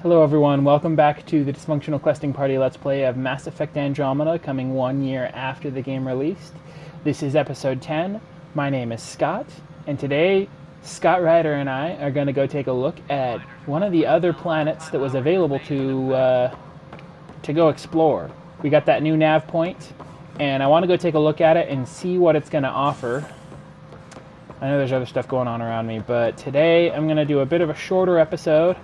Hello everyone, welcome back to the Dysfunctional Questing Party Let's Play of Mass Effect Andromeda, coming 1 year after the game released. This is episode 10. My name is Scott, and today Scott Ryder and I are going to go take a look at one of the other planets that was available to go explore. We got that new nav point, and I want to go take a look at it and see what it's going to offer. I know there's other stuff going on around me, but today I'm going to do a bit of a shorter episode.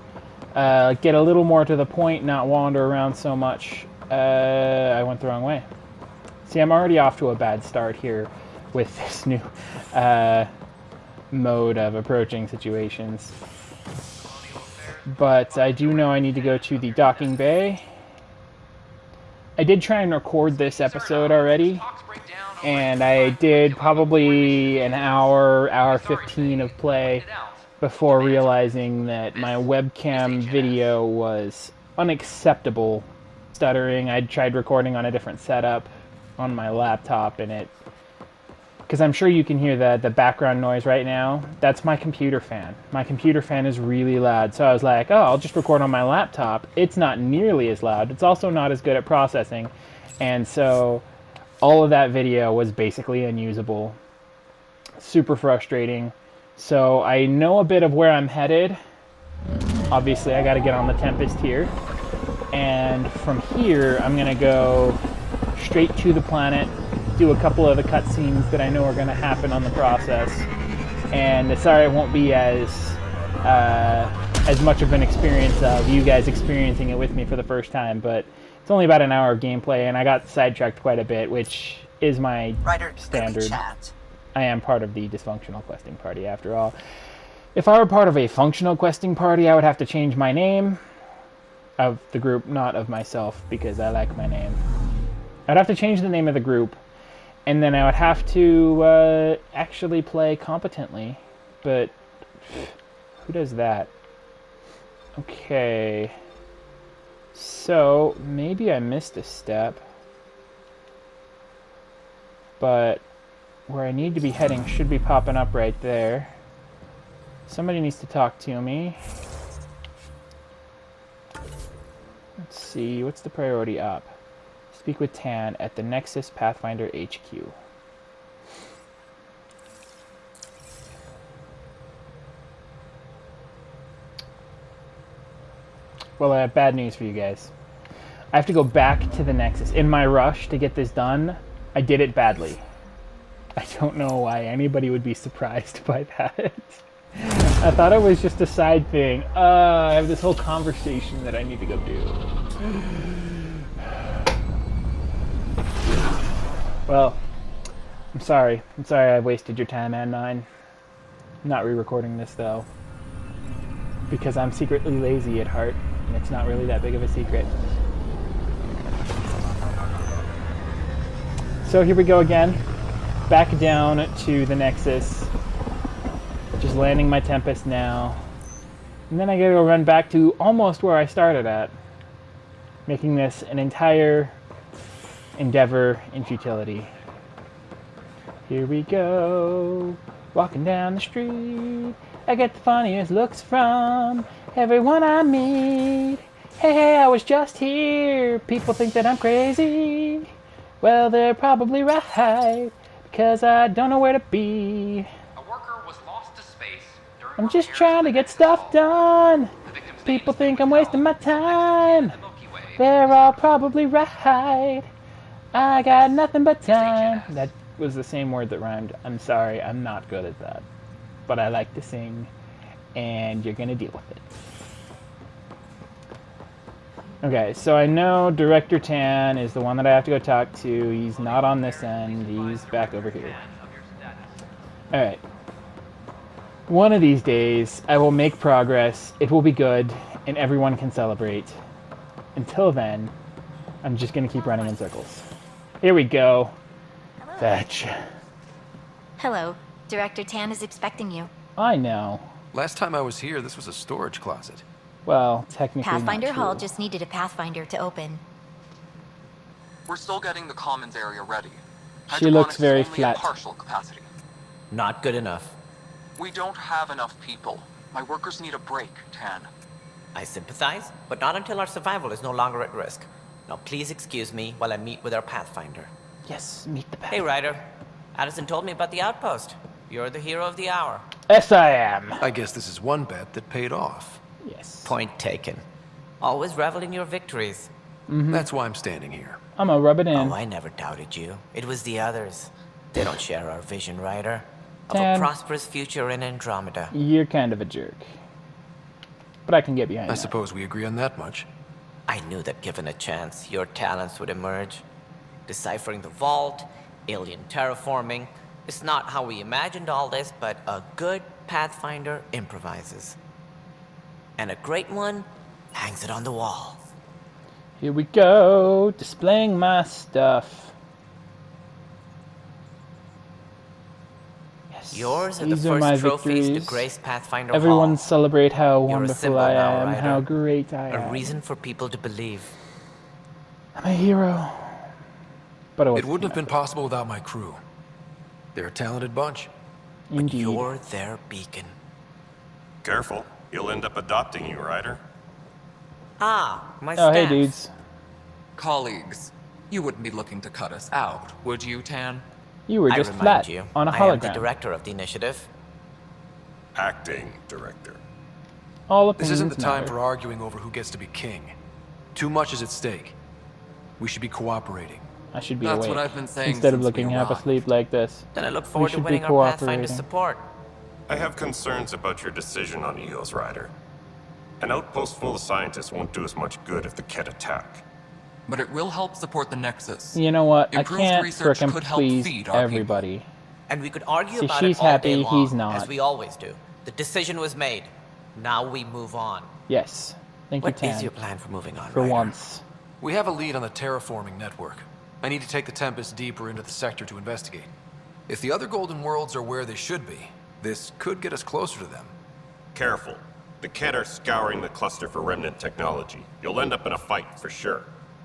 Get a little more to the point, not wander around so much. I went the wrong way. See, I'm already off to a bad start here with this new mode of approaching situations. But I do know I need to go to the docking bay. I did try and record this episode already, and I did probably an hour 15 of play before realizing that my webcam video was unacceptable stuttering. I'd tried recording on a different setup on my laptop, and it, because I'm sure you can hear the background noise right now, that's my computer fan. My computer fan is really loud, so I was like, oh, I'll just record on my laptop. It's not nearly as loud. It's also not as good at processing, and so all of that video was basically unusable. Super frustrating. So I know a bit of where I'm headed. Obviously, I got to get on the Tempest here. And from here, I'm going to go straight to the planet, do a couple of the cutscenes that I know are going to happen on the process. And sorry it won't be as much of an experience of you guys experiencing it with me for the first time, but it's only about an hour of gameplay, and I got sidetracked quite a bit, which is my Ryder, standard. chat. I am part of the Dysfunctional Questing Party, after all. If I were part of a functional questing party, I would have to change my name of the group, not of myself, because I like my name. I'd have to change the name of the group, and then I would have to actually play competently. But who does that? Okay. So, maybe I missed a step. But where I need to be heading should be popping up right there. Somebody needs to talk to me. Let's see, what's the priority up? Speak with Tan at the Nexus Pathfinder HQ. Well, I have bad news for you guys. I have to go back to the Nexus. In my rush to get this done, I did it badly. I don't know why anybody would be surprised by that. I thought it was just a side thing. I have this whole conversation that I need to go do. Well, I'm sorry. I'm sorry I wasted your time and mine. I'm not re-recording this, though, because I'm secretly lazy at heart, and it's not really that big of a secret. So here we go again. Back down to the Nexus. Just landing my Tempest now. And then I gotta go run back to almost where I started at. Making this an entire endeavor in futility. Here we go. Walking down the street. I get the funniest looks from everyone I meet. Hey, I was just here. People think that I'm crazy. Well, they're probably right. Because I don't know where to be. A worker was lost to space during I'm just trying to get stuff done. People think I'm wasting my time. They're all probably right. I got nothing but time. That was the same word that rhymed. I'm sorry, I'm not good at that. But I like to sing, and you're gonna deal with it. Okay, so I know Director Tan is the one that I have to go talk to. He's not on this end. He's back over here. Alright. One of these days, I will make progress. It will be good, and everyone can celebrate. Until then, I'm just going to keep running in circles. Here we go. Hello. Fetch. Hello. Director Tan is expecting you. I know. Last time I was here, this was a storage closet. Well, technically Pathfinder not Hall true. just needed a Pathfinder to open. We're still getting the commons area ready. She looks Hydroponics very is only flat. at partial capacity. Not good enough. We don't have enough people. My workers need a break, Tan. I sympathize, but not until our survival is no longer at risk. Now please excuse me while I meet with our Pathfinder. Yes, meet the path. Hey, Ryder. Addison told me about the outpost. You're the hero of the hour. Yes, I am. I guess this is one bet that paid off. Yes. Point taken. Always revel in your victories. That's why I'm standing here. I'm gonna rub it in. Oh, I never doubted you. It was the others. They don't share our vision, Ryder. Of Dan. a prosperous future in Andromeda. You're kind of a jerk. But I can get behind I that. suppose we agree on that much. I knew that given a chance, your talents would emerge. Deciphering the vault, alien terraforming. It's not how we imagined all this, but a good Pathfinder improvises. And a great one hangs it on the wall. Here we go, displaying my stuff. Yes, Yours are the these are my first trophies to victories. grace Pathfinder Everyone Hall. celebrate how You're a wonderful symbol I now, am, Ryder. how great I am. A reason for people to believe. I'm a hero. But It wouldn't have been possible without my crew. They're a talented bunch. Indeed. You're their beacon. Careful, he'll end up adopting you, Ryder. Ah, my Oh, hey staff. dudes. Colleagues, you wouldn't be looking to cut us out, would you, Tan? You were I just remind flat you, on a I am the hologram. director of the initiative. Acting director. All This opinions isn't the time matter. for arguing over who gets to be king. Too much is at stake. We should be cooperating. I should be That's awake what I've been saying instead of since we looking half arrived. asleep like this. Then I look forward to should be winning our Pathfinder cooperating. support. I have concerns about your decision on Eos, Ryder. An outpost full of scientists won't do us much good if the Ket attack. But it will help support the Nexus. You know what? Improved I can't research frickin' could help please feed our everybody. And we could argue See, about she's it all happy, day long, he's not. as we always do. The decision was made. Now we move on. Yes. Thank What you, is Tan. your plan for moving on, For Ryder? once. We have a lead on the terraforming network. I need to take the Tempest deeper into the sector to investigate. If the other Golden Worlds are where they should be, this could get us closer to them. Careful. The Ket are scouring the cluster for remnant technology. You'll end up in a fight for sure.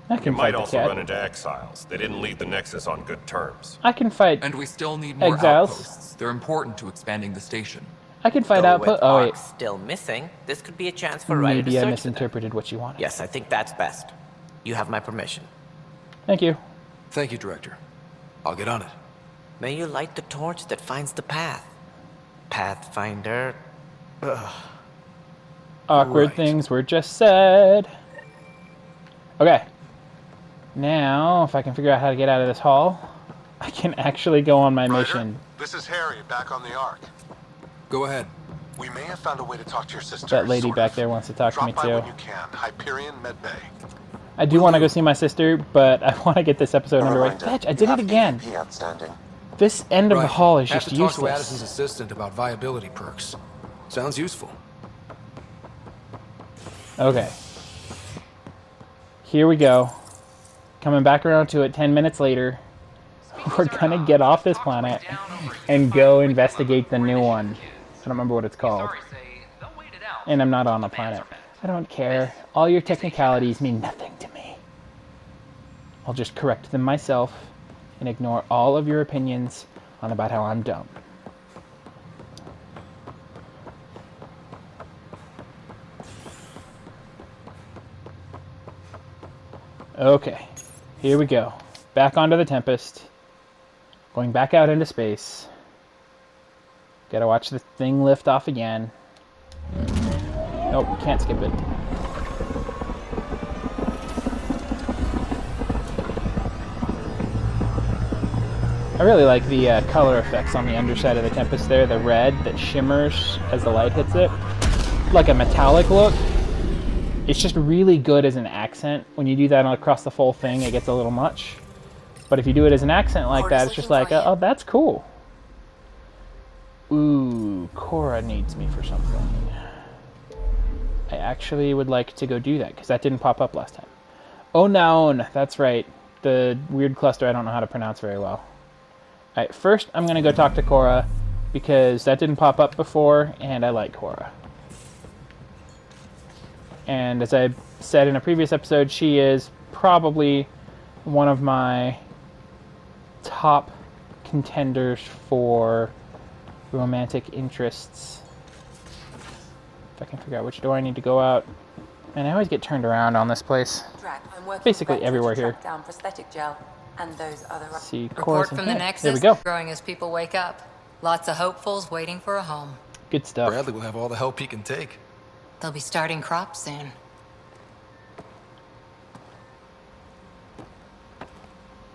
I You can fight might the also cat. run into exiles. They didn't leave the Nexus on good terms. I can fight. And we still need more Exiles. outposts. They're important to expanding the station. I can fight Though output. with Oh wait. Arcs still missing, this could be a chance for Ryder to Maybe I search for them. misinterpreted what you wanted. Yes, I think that's best. You have my permission. Thank you. Thank you, Director. I'll get on it. May you light the torch that finds the path. Pathfinder. Awkward Right. things were just said. Okay. Now, if I can figure out how to get out of this hall, I can actually go on my Ryder, mission. this is Harry, back on the Ark. Go ahead. We may have found a way to talk to your sister. That lady sort back of. there wants to talk to Drop me by too. when you can. Hyperion Med Bay. I do want to go see my sister, but I want to get this episode underway. Bitch, I did it again. Outstanding. This end of the Right. hall is Have just to talk to Addison's useless. assistant about viability perks. Sounds useful. Okay. Here we go. Coming back around to it 10 minutes later. We're gonna get off this planet and go investigate the new one. I don't remember what it's called. And I'm not on a planet. I don't care. All your technicalities mean nothing to me. I'll just correct them myself and ignore all of your opinions on about how I'm dumb. Okay, here we go. Back onto the Tempest. Going back out into space. Gotta watch the thing lift off again. Nope, can't skip it. I really like the color effects on the underside of the Tempest there. The red that shimmers as the light hits it. Like a metallic look. It's just really good as an accent. When you do that across the full thing, it gets a little much. But if you do it as an accent like that, it's just like, oh, that's cool. Ooh, Cora needs me for something. I actually would like to go do that, because that didn't pop up last time. Oh, no, that's right. The weird cluster I don't know how to pronounce very well. Alright, first I'm going to go talk to Cora, because that didn't pop up before, and I like Cora. And as I said in a previous episode, she is probably one of my top contenders for romantic interests. If I can figure out which door I need to go out. And I always get turned around on this place. Drac, I'm working Basically with Vector everywhere to here. track down prosthetic gel and those other. Let's see, Report cores from and the head. Nexus. There we go. Growing as people wake up. Lots of hopefuls waiting for a home. Good stuff. Bradley will have all the help he can take. They'll be starting crops soon.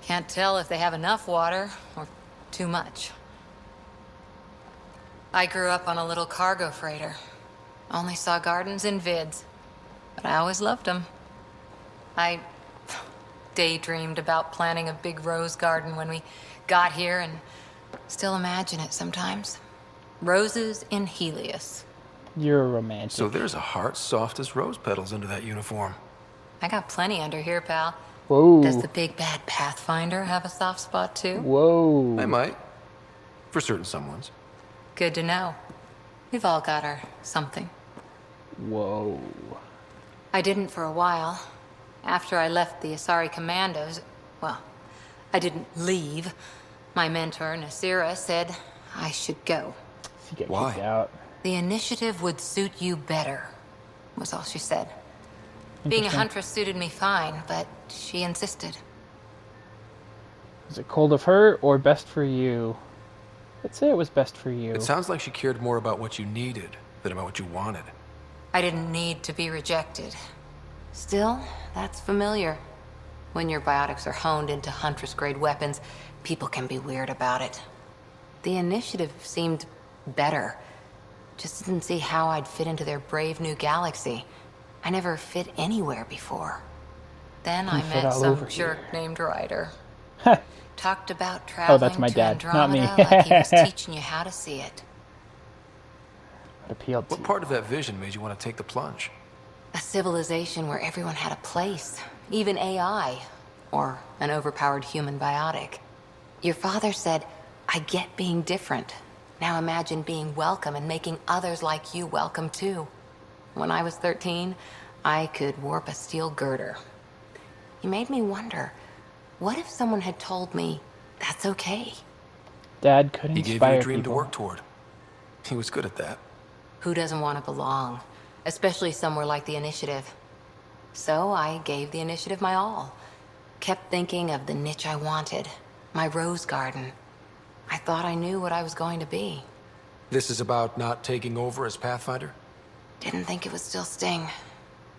Can't tell if they have enough water or too much. I grew up on a little cargo freighter. Only saw gardens in vids, but I always loved them. I daydreamed about planting a big rose garden when we got here and still imagine it sometimes. Roses in Helios. You're a romantic. So there's a heart soft as rose petals under that uniform. I got plenty under here, pal. Whoa. Does the big bad Pathfinder have a soft spot too? Whoa. I might. For certain someones. Good to know. We've all got our something. Whoa. I didn't for a while. After I left the Asari Commandos, well, I didn't leave. My mentor, Nasira, said I should go. You get Why? kicked out. The initiative would suit you better, was all she said. Being a Interesting. huntress suited me fine, but she insisted. Was it cold of her or best for you? Let's say it was best for you. It sounds like she cared more about what you needed than about what you wanted. I didn't need to be rejected. Still, that's familiar. When your biotics are honed into Huntress-grade weapons, people can be weird about it. The initiative seemed better. Just didn't see how I'd fit into their brave new galaxy. I never fit anywhere before. Then I fit met all some over jerk here. named Ryder. Ha! Talked about traveling that's my to dad, not me. Andromeda like he was teaching you how to see it. What appealed to What part of that vision made you want to take the plunge? A civilization where everyone had a place, even AI, or an overpowered human biotic. Your father said, I get being different. Now imagine being welcome and making others like you welcome too. When I was 13, I could warp a steel girder. You made me wonder, what if someone had told me that's okay? Dad could He gave you inspire a dream people. to work toward. He was good at that. Who doesn't want to belong, especially somewhere like the Initiative? So I gave the Initiative my all. Kept thinking of the niche I wanted, my rose garden. I thought I knew what I was going to be. This is about not taking over as Pathfinder? Didn't think it would still sting.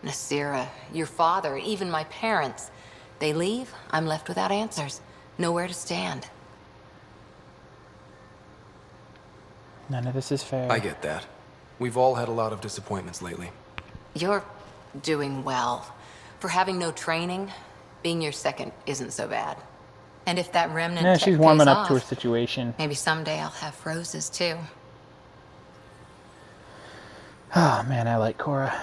Nasira, your father, even my parents. They leave, I'm left without answers. Nowhere to stand. None of this is fair. I get that. We've all had a lot of disappointments lately. You're doing well. For having no training, being your second isn't so bad. And if that remnant Yeah, tech she's warming pays up to her off, situation. maybe someday I'll have roses too. Oh man, I like Cora.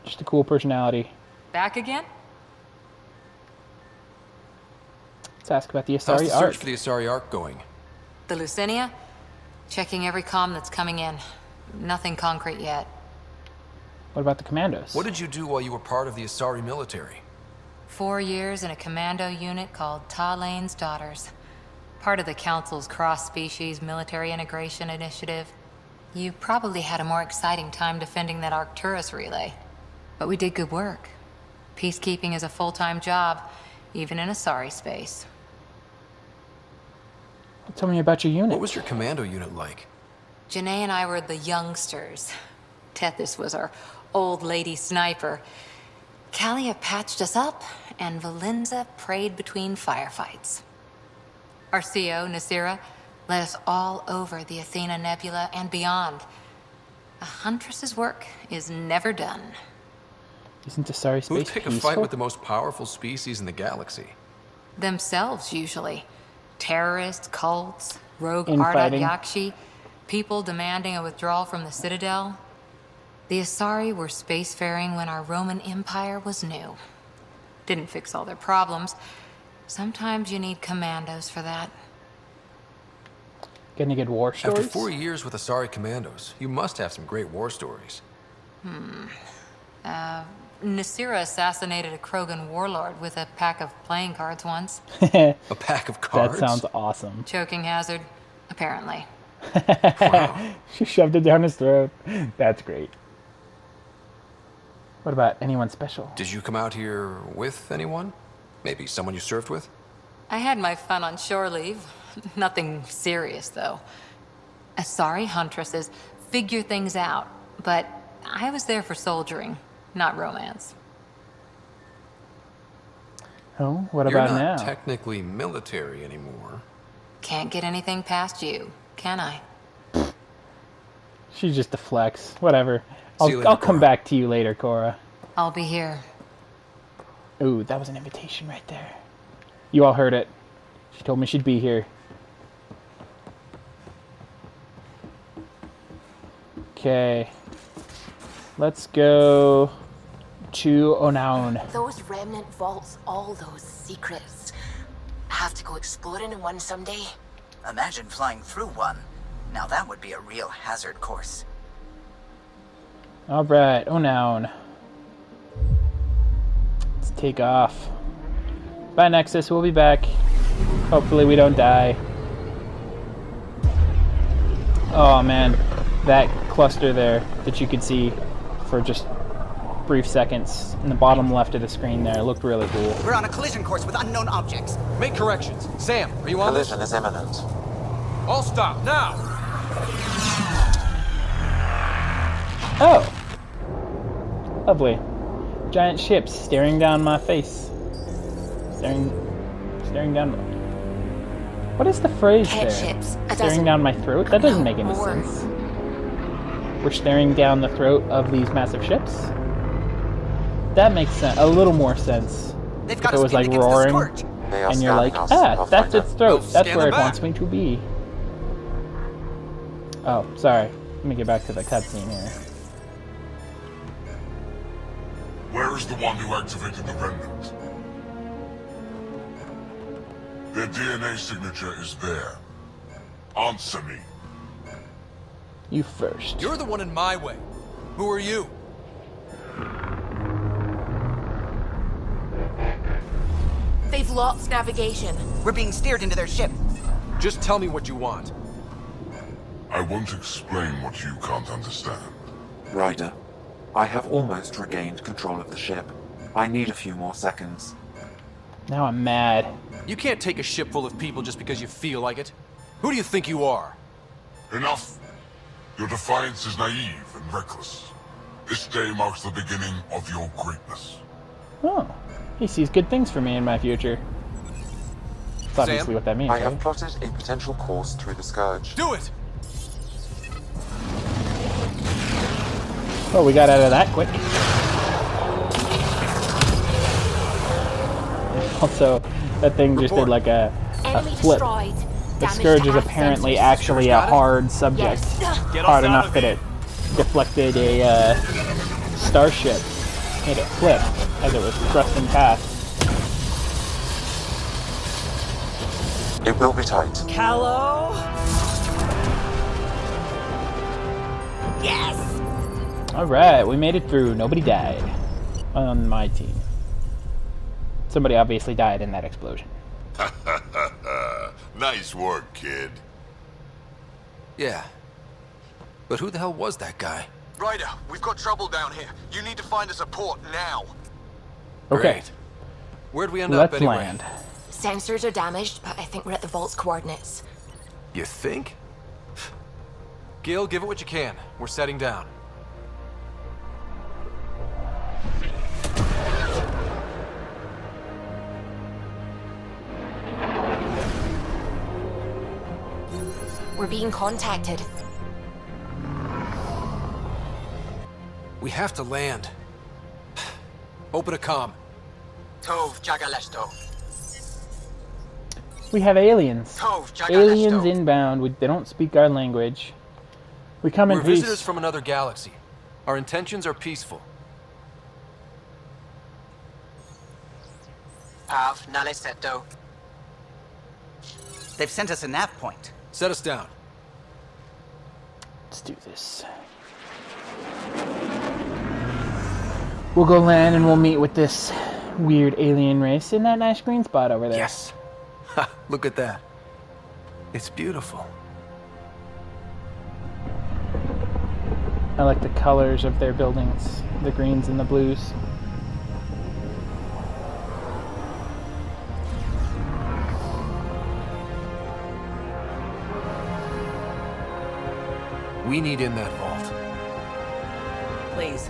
Just a cool personality. Back again? Let's ask about the How's Asari the Ark. search for the Asari Ark going? The Lucinia? Checking every comm that's coming in. Nothing concrete yet. What about the Commandos? What did you do while you were part of the Asari military? 4 years in a commando unit called Talane's Daughters. Part of the Council's cross-species military integration initiative. You probably had a more exciting time defending that Arcturus relay. But we did good work. Peacekeeping is a full-time job, even in Asari space. Tell me about your unit. What was your commando unit like? Janae and I were the youngsters. Tethys was our old lady sniper. Kalia patched us up, and Valenza prayed between firefights. Our CO, Nasira, led us all over the Athena Nebula and beyond. A huntress's work is never done. Isn't Asari Who'd space pick a peaceful? fight with the most powerful species in the galaxy? Themselves, usually. Terrorists, cults, rogue Infighting. Ardat Yakshi, people demanding a withdrawal from the Citadel. The Asari were spacefaring when our Roman Empire was new. Didn't fix all their problems. Sometimes you need commandos for that. Got any good war stories? After 4 years with Asari commandos, you must have some great war stories. Nasira assassinated a Krogan warlord with a pack of playing cards once. A pack of cards? That sounds awesome. Choking hazard, apparently. She shoved it down his throat. That's great. What about anyone special? Did you come out here with anyone? Maybe someone you served with? I had my fun on shore leave. Nothing serious, though. Sorry, huntresses. Figure things out. But I was there for soldiering, not romance. Oh, what You're about not now? technically military anymore. Can't get anything past you, can I? She just deflects. Whatever. See you later, I'll come Cora. back to you later, Cora. I'll be here. Ooh, that was an invitation right there. You all heard it. She told me she'd be here. Okay. Let's go to Onaun. Those remnant vaults, all those secrets. Have to go exploring in one someday. Imagine flying through one. Now that would be a real hazard course. Alright, Onaun. Let's take off. Bye, Nexus. We'll be back. Hopefully we don't die. Oh, man. That cluster there that you could see for just brief seconds in the bottom left of the screen there looked really cool. We're on a collision course with unknown objects. Make corrections. Sam, are you on this? Collision is imminent. All stop, now! Oh! Lovely. Giant ships staring down my face. Staring down. What is the phrase Head there? ships. A Staring dozen. down my throat? That doesn't No, make any more. sense. We're staring down the throat of these massive ships? That makes sense. A little more sense. They've If got it us was pinned like against the roaring, scourge. They are and you're like, scanning us, ah, that's Pathfinder. its throat. Go That's scan where it them wants back. me to be. Oh, sorry. Let me get back to the cutscene here. Where is the one who activated the remnant? Their DNA signature is there. Answer me. You first. You're the one in my way. Who are you? They've lost navigation. We're being steered into their ship. Just tell me what you want. I won't explain what you can't understand. Ryder, I have almost regained control of the ship. I need a few more seconds. Now I'm mad. You can't take a ship full of people just because you feel like it. Who do you think you are? Enough! Your defiance is naive and reckless. This day marks the beginning of your greatness. Oh, he sees good things for me in my future. That's obviously Sam? what that means, I have right? plotted a potential course through the Scourge. Do it! Oh, we got out of that quick. Also, that thing just did like a Enemy flip. destroyed. The Damage Scourge to is aft apparently sensors. actually a Got it? hard subject. Yes. Get us Hard out enough of that here. it deflected a starship. Made it flip as it was thrusting past. It will be tight. Hello? Yes! Alright, we made it through. Nobody died on my team. Somebody obviously died in that explosion. Nice work, kid. Yeah. But who the hell was that guy? Ryder, we've got trouble down here. You need to find us a port now. Okay, Great. Where'd we end up let's anyway? land. Sensors are damaged, but I think we're at the vault's coordinates. You think? Gil, give it what you can. We're setting down. We're being contacted. We have to land. Open a comm. Tov Jagalesto. We have aliens. Tov Jagalesto. Aliens inbound. They don't speak our language. We come in We're peace. visitors from another galaxy. Our intentions are peaceful. Av Naleseto. They've sent us a nav point. Set us down. Let's do this. We'll go land and we'll meet with this weird alien race in that nice green spot over there. Yes. Ha, look at that. It's beautiful. I like the colors of their buildings, the greens and the blues. We need in that vault. Please,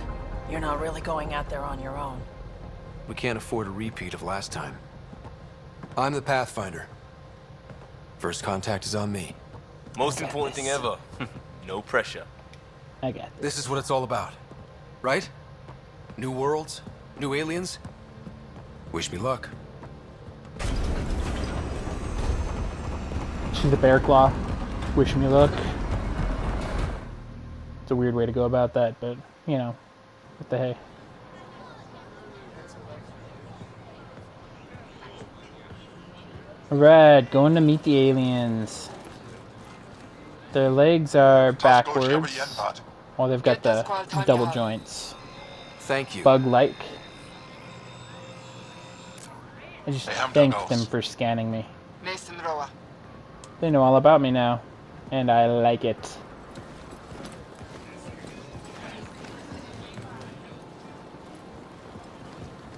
you're not really going out there on your own. We can't afford a repeat of last time. I'm the Pathfinder. First contact is on me. Most important thing ever. No pressure. I got this. This is what it's all about, right? New worlds, new aliens. Wish me luck. She's a bear claw. Wish me luck. It's a weird way to go about that, but, you know, what the hey. Alright, going to meet the aliens. Their legs are backwards, while they've got the double joints. Thank you. Bug-like. I just thanked them for scanning me. They know all about me now, and I like it.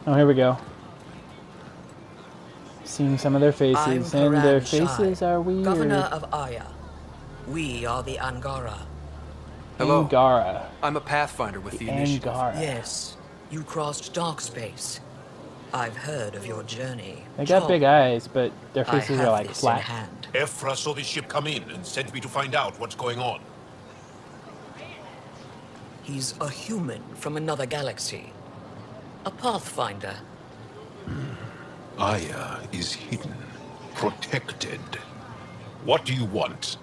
Oh, here we go. Seeing some of their faces, and their faces are weird. Governor of Aya. We are the Angara. Hello. Angara. I'm a Pathfinder with the initiative. Angara. Yes, you crossed dark space. I've heard of your journey. They got big eyes, but their faces are like flat. Ephra saw the ship come in and sent me to find out what's going on. He's a human from another galaxy. A Pathfinder. Aya is hidden, protected. What do you want?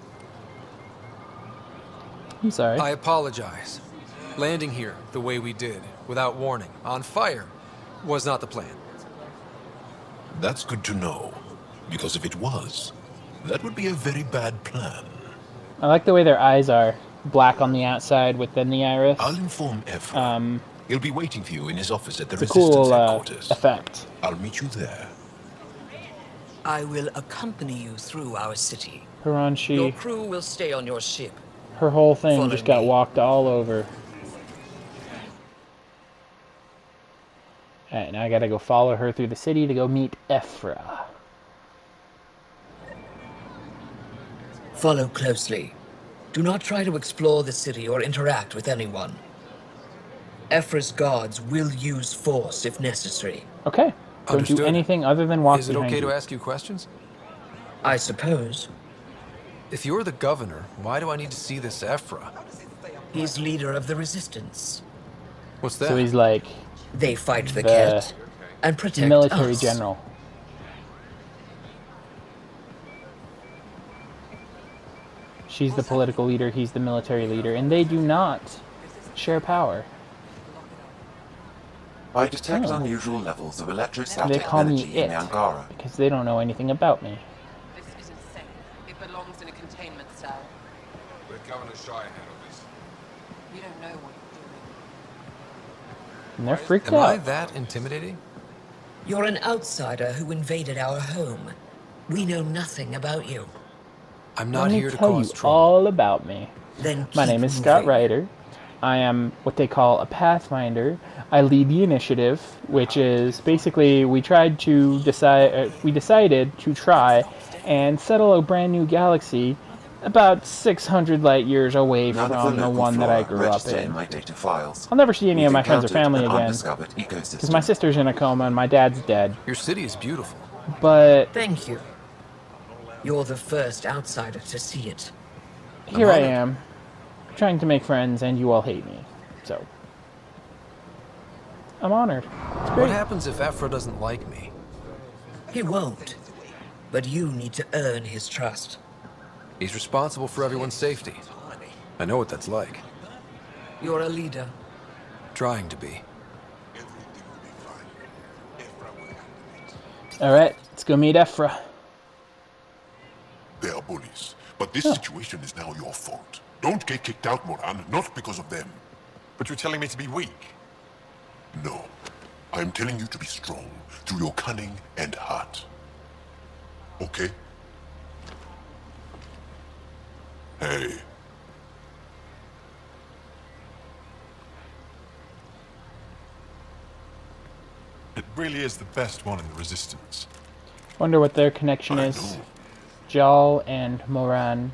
I'm sorry. I apologize. Landing here the way we did, without warning, on fire, was not the plan. That's good to know, because if it was, that would be a very bad plan. I like the way their eyes are. Black on the outside within the iris. I'll inform Ephra. He'll be waiting for you in his office at the It's a Resistance cool headquarters. effect. I'll meet you there. I will accompany you through our city. Hiranshi. Your crew will stay on your ship. Her whole thing Follow just got me. walked all over. Alright, now I gotta go follow her through the city to go meet Ephra. Follow closely. Do not try to explore the city or interact with anyone. Ephra's guards will use force if necessary. Okay. Don't Understood. do anything other than walk Is it behind okay you. to ask you questions? I suppose. If you're the governor, why do I need to see this Ephra? He's leader of the Resistance. What's that? So he's like They fight the Ket and protect military us. general. She's the political leader, he's the military leader, and they do not share power. I detect unusual levels of They electrostatic call me energy in it the Angara. because they don't know anything about me. This isn't safe. It belongs in a containment cell. Let Governor Shire handle this. You don't know what you're doing. And they're freaked Am I out. that intimidating? You're an outsider who invaded our home. We know nothing about you. I'm Let not me here to tell cause you trouble. all about me. Then My keep name is Scott moving. Ryder. I am what they call a Pathfinder. I lead the initiative, which is basically we decided to try and settle a brand new galaxy about 600 light years away None of from the local one that I flora grew up register in. my data files. I'll never see any of my friends or We've family encountered an again undiscovered because ecosystem. my sister's in a coma and my dad's dead. Your city is beautiful. But Thank you. You're the first outsider to see it. here I am, trying to make friends, and you all hate me. So I'm honored. It's What great. happens if Ephra doesn't like me? He won't. But you need to earn his trust. He's responsible for everyone's safety. I know what that's like. You're a leader. Trying to be. All right, let's go meet Ephra. They are bullies, but this situation is now your fault. Don't get kicked out, Moran, not because of them. But you're telling me to be weak. No, I am telling you to be strong through your cunning and heart. Okay? Hey. It really is the best one in the Resistance. Wonder what their connection is. Jal and Moran.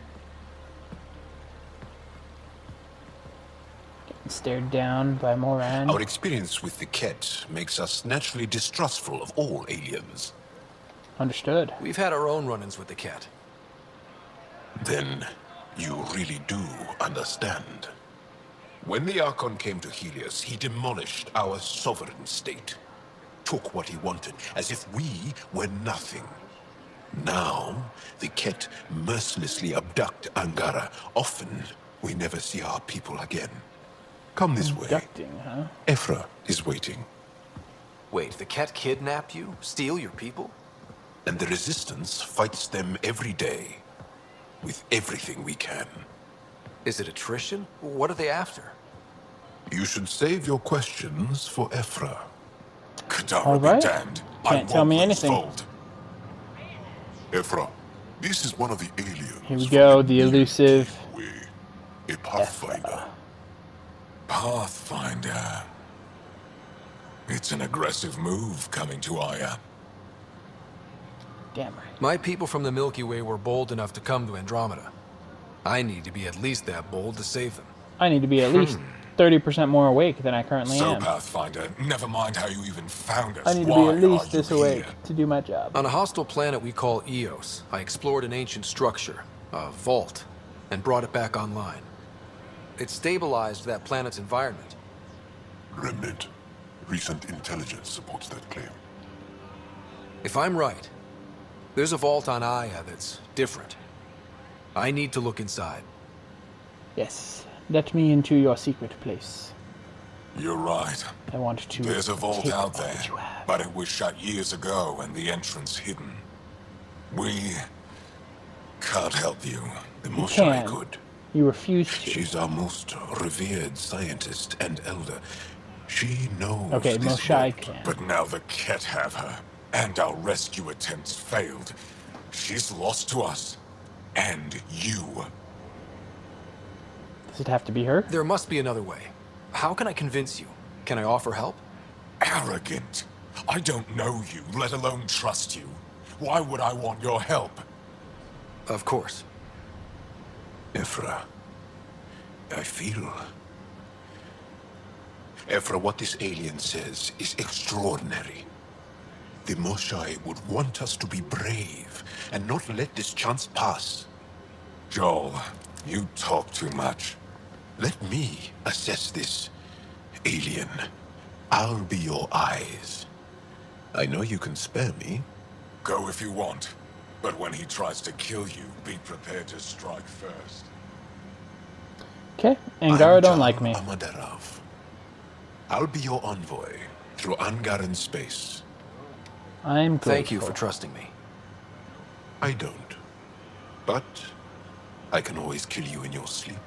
Getting stared down by Moran. Our experience with the Ket makes us naturally distrustful of all aliens. Understood. We've had our own run-ins with the Ket. Then you really do understand. When the Archon came to Helios, he demolished our sovereign state. Took what he wanted, as if we were nothing. Now, the Ket mercilessly abduct Angara. Often, we never see our people again. Come this way. Abducting, huh? Ephra is waiting. Wait, the Ket kidnap you? Steal your people? And the Resistance fights them every day. With everything we can. Is it attrition? What are they after? You should save your questions for Ephra. Kadara right. be damned. Can't tell me anything. Ephra, this is one of the aliens. Here we go, the elusive A Pathfinder. Pathfinder. It's an aggressive move coming to Aya. Damn right. My people from the Milky Way were bold enough to come to Andromeda. I need to be at least that bold to save them. I need to be at least 30% more awake than I currently So, am. Pathfinder, never mind how you even found us. I need to Why be at least are you this awake here? to do my job. On a hostile planet we call Eos, I explored an ancient structure, a vault, and brought it back online. It stabilized that planet's environment. Remnant. Recent intelligence supports that claim. If I'm right, there's a vault on Aya that's different. I need to look inside. Yes. Let me into your secret place. You're right. I want to. There's a vault take out all there, that you have. but it was shut years ago and the entrance hidden. We can't help you. The You Moshai can. could. You refuse to. She's our most revered scientist and elder. She knows Okay, this Moshai vault. can. But now the Ket have her, and our rescue attempts failed. She's lost to us, and you. Does it have to be her? There must be another way. How can I convince you? Can I offer help? Arrogant. I don't know you, let alone trust you. Why would I want your help? Of course. Ephra, I feel... Ephra, what this alien says is extraordinary. The Moshai would want us to be brave and not let this chance pass. Joel, you talk too much. Let me assess this, alien. I'll be your eyes. I know you can spare me. Go if you want. But when he tries to kill you, be prepared to strike first. Okay, Angara I'm don't John like me. Amaderov. I'll be your envoy through Angaran space. I'm grateful. Thank you for trusting me. I don't. But I can always kill you in your sleep.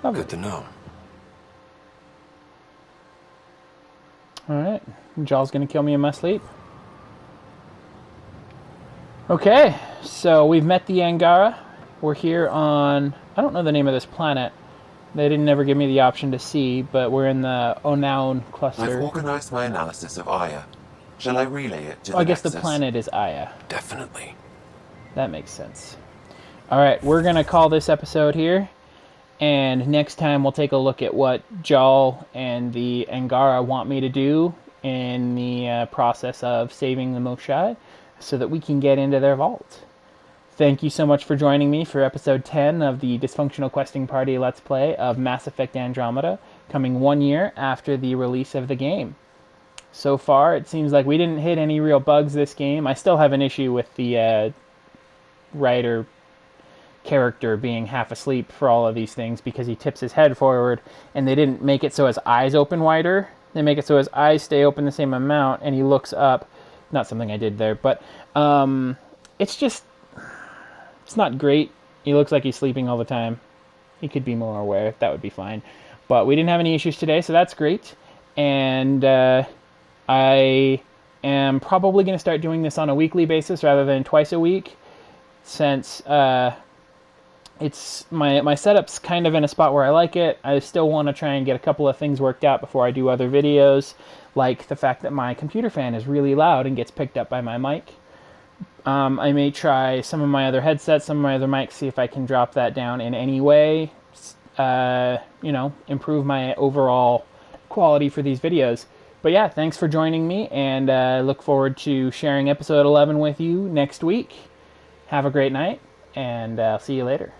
Lovely. Good to know. Alright, Jaw's gonna kill me in my sleep. Okay, so we've met the Angara. We're here on... I don't know the name of this planet. They didn't ever give me the option to see, but we're in the Onaun cluster. I've organized my analysis of Aya. Shall I relay it to the I guess the Nexus? planet is Aya. Definitely. That makes sense. Alright, we're gonna call this episode here. And next time we'll take a look at what Jal and the Angara want me to do in the process of saving the Moshai so that we can get into their vault. Thank you so much for joining me for episode 10 of the Dysfunctional Questing Party Let's Play of Mass Effect Andromeda, coming 1 year after the release of the game. So far, it seems like we didn't hit any real bugs this game. I still have an issue with the Ryder character being half asleep for all of these things because he tips his head forward, and they didn't make it so his eyes open wider. They make it so his eyes stay open the same amount, and he looks up. Not something I did there, but it's just... It's not great. He looks like he's sleeping all the time. He could be more aware. That would be fine. But we didn't have any issues today, so that's great. And I am probably going to start doing this on a weekly basis rather than twice a week, since it's my setup's kind of in a spot where I like it. I still want to try and get a couple of things worked out before I do other videos, like the fact that my computer fan is really loud and gets picked up by my mic. I may try some of my other headsets, some of my other mics, see if I can drop that down in any way, improve my overall quality for these videos. But yeah, thanks for joining me, and look forward to sharing episode 11 with you next week. Have a great night, and I'll see you later.